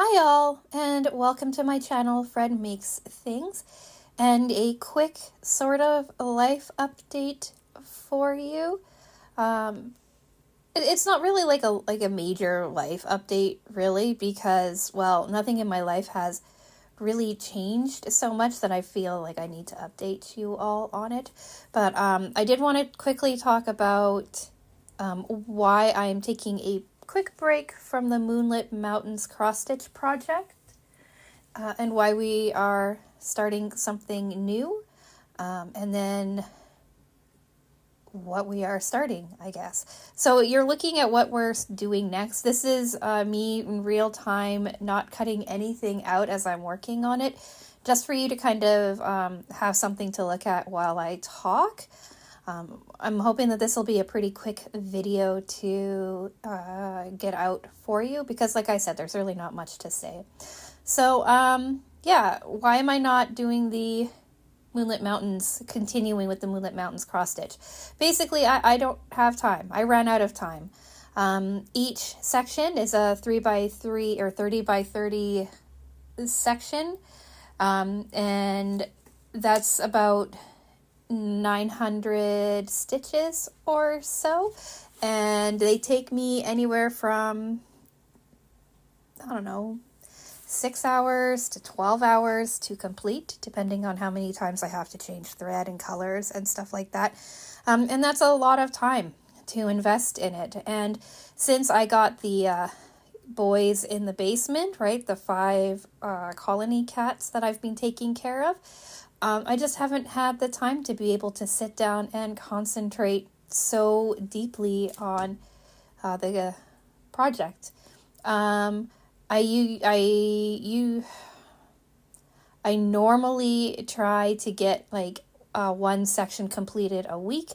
Hi all, and welcome to my channel, Fred Makes Things, and a quick sort of life update for you. It's not really like a major life update, really, because, well, nothing in my life has really changed so much that I feel like I need to update you all on it. But I did want to quickly talk about why I am taking a quick break from the Moonlit Mountains cross-stitch project and why we are starting something new, and then what we are starting, I guess. So you're looking at what we're doing next. This is me in real time, not cutting anything out as I'm working on it, just for you to kind of have something to look at while I talk. I'm hoping that this will be a pretty quick video to get out for you because, like I said, there's really not much to say. So, yeah, why am I not doing the Moonlit Mountains, continuing with the Moonlit Mountains cross-stitch? Basically, I don't have time. I ran out of time. Each section is a 3x3 or 30x30 section, and that's about 900 stitches or so, and they take me anywhere from, I don't know, 6 hours to 12 hours to complete, depending on how many times I have to change thread and colors and stuff like that. And that's a lot of time to invest in it. And since I got the boys in the basement, right, the 5 colony cats that I've been taking care of, I just haven't had the time to be able to sit down and concentrate so deeply on the project. I normally try to get like one section completed a week,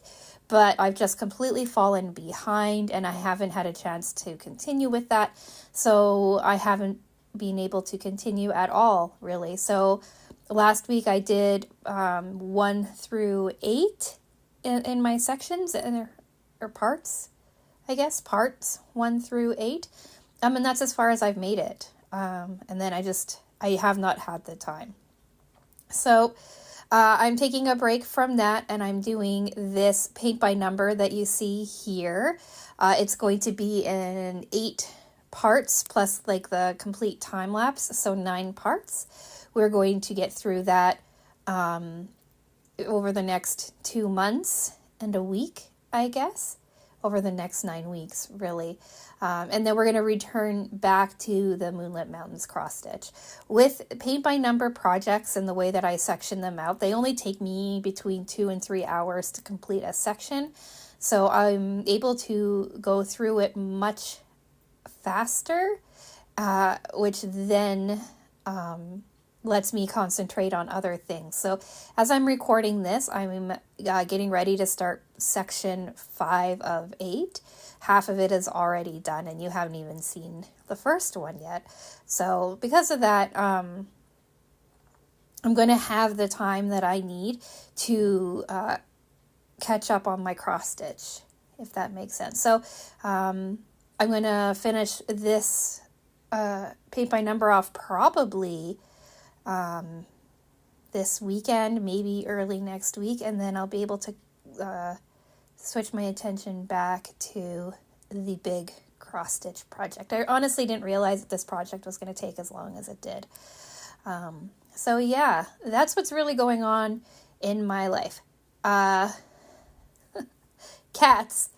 but I've just completely fallen behind and I haven't had a chance to continue with that. So I haven't been able to continue at all, really. So last week I did 1 through 8 in my sections, or parts, I guess, parts 1 through 8. And that's as far as I've made it. And then I have not had the time. So I'm taking a break from that and I'm doing this paint by number that you see here. It's going to be in 8 parts plus like the complete time lapse, so 9 parts. We're going to get through that over the next 2 months and a week, I guess, over the next 9 weeks, really. And then we're going to return back to the Moonlit Mountains cross-stitch. With paint by number projects and the way that I section them out, they only take me between 2 and 3 hours to complete a section. So I'm able to go through it much faster, which then lets me concentrate on other things. So as I'm recording this, I'm getting ready to start section 5 of 8. Half of it is already done and you haven't even seen the first one yet. So because of that, I'm going to have the time that I need to catch up on my cross stitch, if that makes sense. So I'm going to finish this paint by number off probably this weekend, maybe early next week, and then I'll be able to switch my attention back to the big cross-stitch project. I honestly didn't realize that this project was going to take as long as it did. So yeah, that's what's really going on in my life. Cats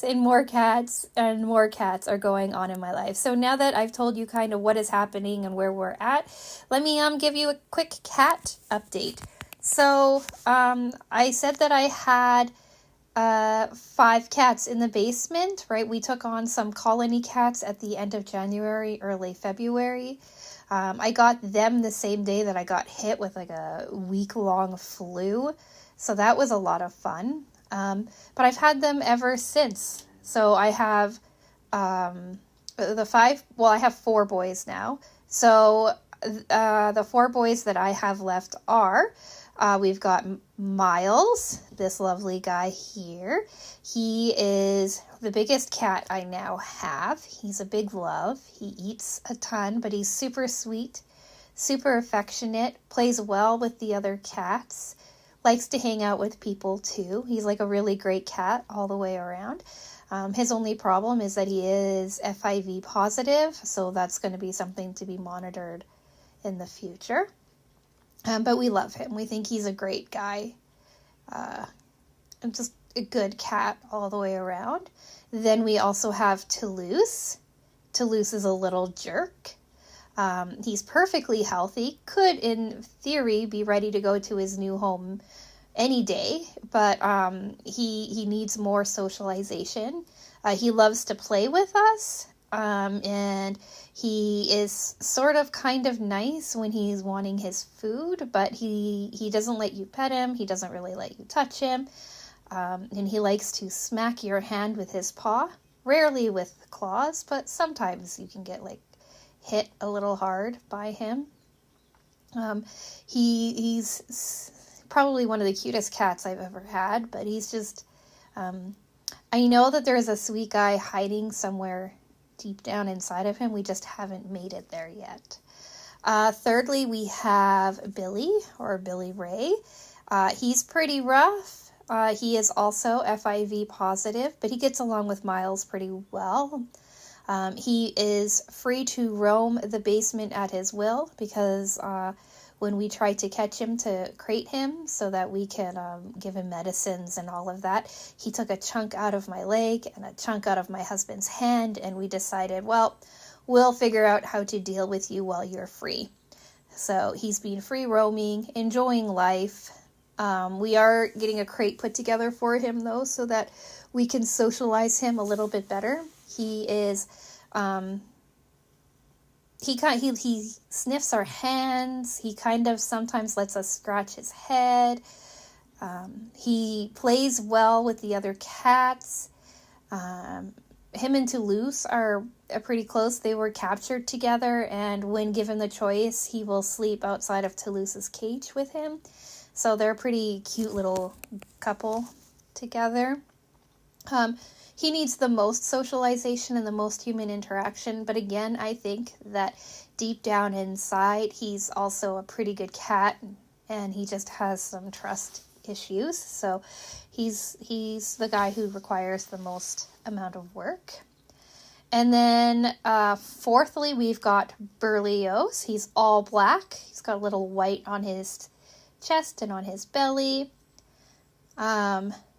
and more cats are going on in my life. So now that I've told you kind of what is happening and where we're at, let me give you a quick cat update. So I said that I had 5 cats in the basement, right? We took on some colony cats at the end of January, early February. I got them the same day that I got hit with like a week-long flu. So that was a lot of fun. But I've had them ever since. So I have I have 4 boys now. So the 4 boys that I have left are, we've got Miles, this lovely guy here. He is the biggest cat I now have. He's a big love. He eats a ton, but he's super sweet, super affectionate, plays well with the other cats, likes to hang out with people too. He's like a really great cat all the way around. His only problem is that he is FIV positive, so that's going to be something to be monitored in the future. But we love him. We think he's a great guy. And just a good cat all the way around. Then we also have Toulouse. Toulouse is a little jerk. He's perfectly healthy, could in theory be ready to go to his new home any day, but he needs more socialization. He loves to play with us, and he is sort of kind of nice when he's wanting his food, but he doesn't let you pet him. He doesn't really let you touch him, and he likes to smack your hand with his paw, rarely with claws, but sometimes you can get like hit a little hard by him. He's probably one of the cutest cats I've ever had, but he's just, I know that there's a sweet guy hiding somewhere deep down inside of him. We just haven't made it there yet. Thirdly, we have Billy, or Billy Ray. He's pretty rough. He is also FIV positive, but he gets along with Miles pretty well. He is free to roam the basement at his will because when we try to catch him to crate him so that we can give him medicines and all of that, he took a chunk out of my leg and a chunk out of my husband's hand, and we decided, well, we'll figure out how to deal with you while you're free. So he's been free roaming, enjoying life. We are getting a crate put together for him, though, so that we can socialize him a little bit better. He is, he sniffs our hands. He kind of sometimes lets us scratch his head. He plays well with the other cats. Him and Toulouse are pretty close. They were captured together, and when given the choice, he will sleep outside of Toulouse's cage with him. So they're a pretty cute little couple together. He needs the most socialization and the most human interaction, but again, I think that deep down inside, he's also a pretty good cat, and he just has some trust issues. So he's the guy who requires the most amount of work. And then fourthly, we've got Berlioz. He's all black. He's got a little white on his chest and on his belly.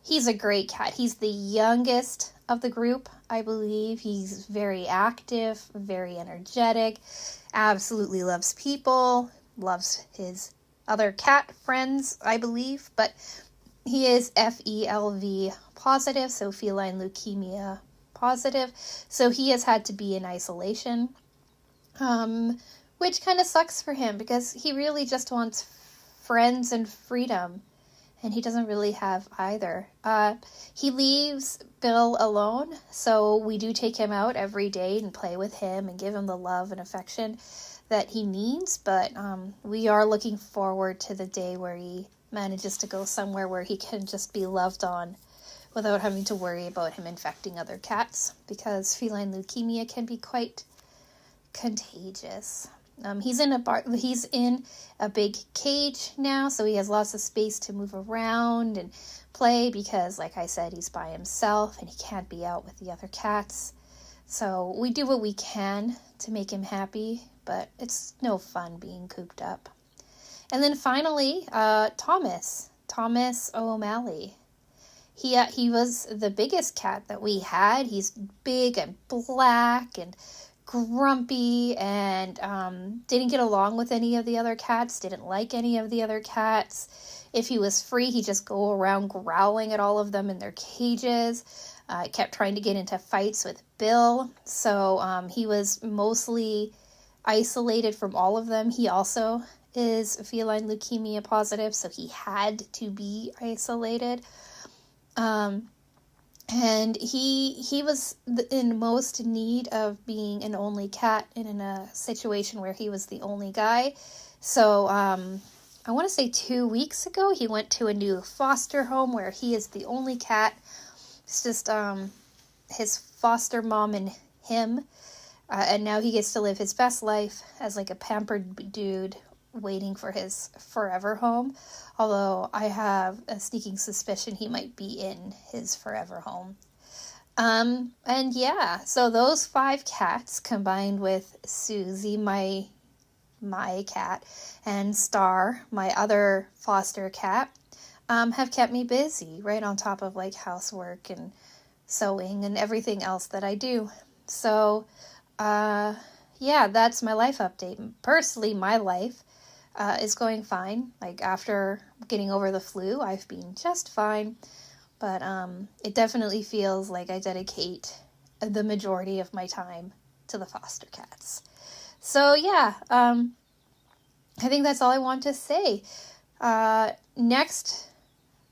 He's a great cat. He's the youngest of the group, I believe. He's very active, very energetic, absolutely loves people, loves his other cat friends, I believe, but he is FELV positive, so feline leukemia positive, so he has had to be in isolation, which kind of sucks for him because he really just wants friends and freedom. And he doesn't really have either. He leaves Bill alone, so we do take him out every day and play with him and give him the love and affection that he needs. But we are looking forward to the day where he manages to go somewhere where he can just be loved on without having to worry about him infecting other cats, because feline leukemia can be quite contagious. He's in a big cage now, so he has lots of space to move around and play because, like I said, he's by himself and he can't be out with the other cats. So we do what we can to make him happy, but it's no fun being cooped up. And then finally, Thomas O'Malley. He was the biggest cat that we had. He's big and black and grumpy and didn't get along with any of the other cats, didn't like any of the other cats. If he was free, he'd just go around growling at all of them in their cages. Kept trying to get into fights with Bill, so he was mostly isolated from all of them. He also is feline leukemia positive, so he had to be isolated. And he was in most need of being an only cat and in a situation where he was the only guy. So I want to say 2 weeks ago, he went to a new foster home where he is the only cat. It's just his foster mom and him. And now he gets to live his best life as like a pampered dude waiting for his forever home. Although I have a sneaking suspicion he might be in his forever home. And yeah, so those 5 cats combined with Susie, my cat, and Star, my other foster cat, have kept me busy, right on top of like housework and sewing and everything else that I do. So, yeah, that's my life update. Personally, my life is going fine. Like after getting over the flu, I've been just fine. But it definitely feels like I dedicate the majority of my time to the foster cats. So yeah, I think that's all I want to say. Next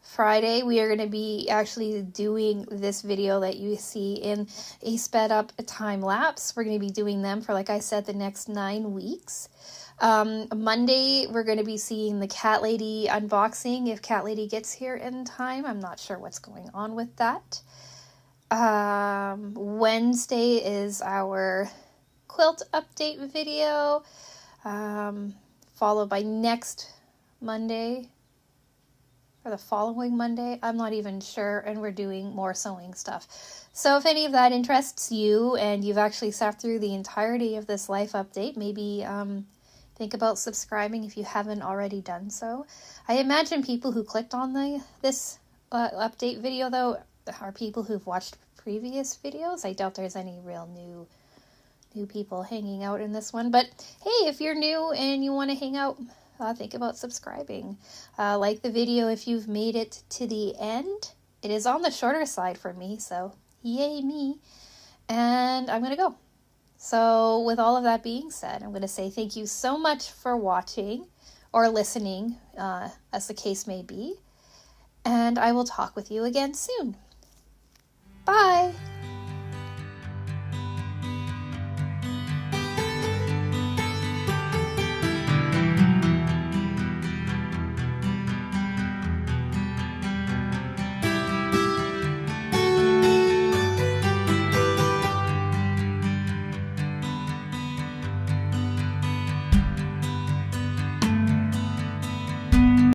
Friday, we are going to be actually doing this video that you see in a sped up time lapse. We're going to be doing them for, like I said, the next 9 weeks. Monday, we're going to be seeing the Cat Lady unboxing if Cat Lady gets here in time. I'm not sure what's going on with that. Wednesday is our quilt update video, followed by next Monday, or the following Monday, I'm not even sure, and we're doing more sewing stuff. So if any of that interests you, and you've actually sat through the entirety of this life update, maybe think about subscribing if you haven't already done so. I imagine people who clicked on this update video, though, are people who've watched previous videos. I doubt there's any real new people hanging out in this one. But hey, if you're new and you want to hang out, think about subscribing. Like the video if you've made it to the end. It is on the shorter side for me, so yay me. And I'm going to go. So with all of that being said, I'm going to say thank you so much for watching or listening, as the case may be. And I will talk with you again soon. Bye!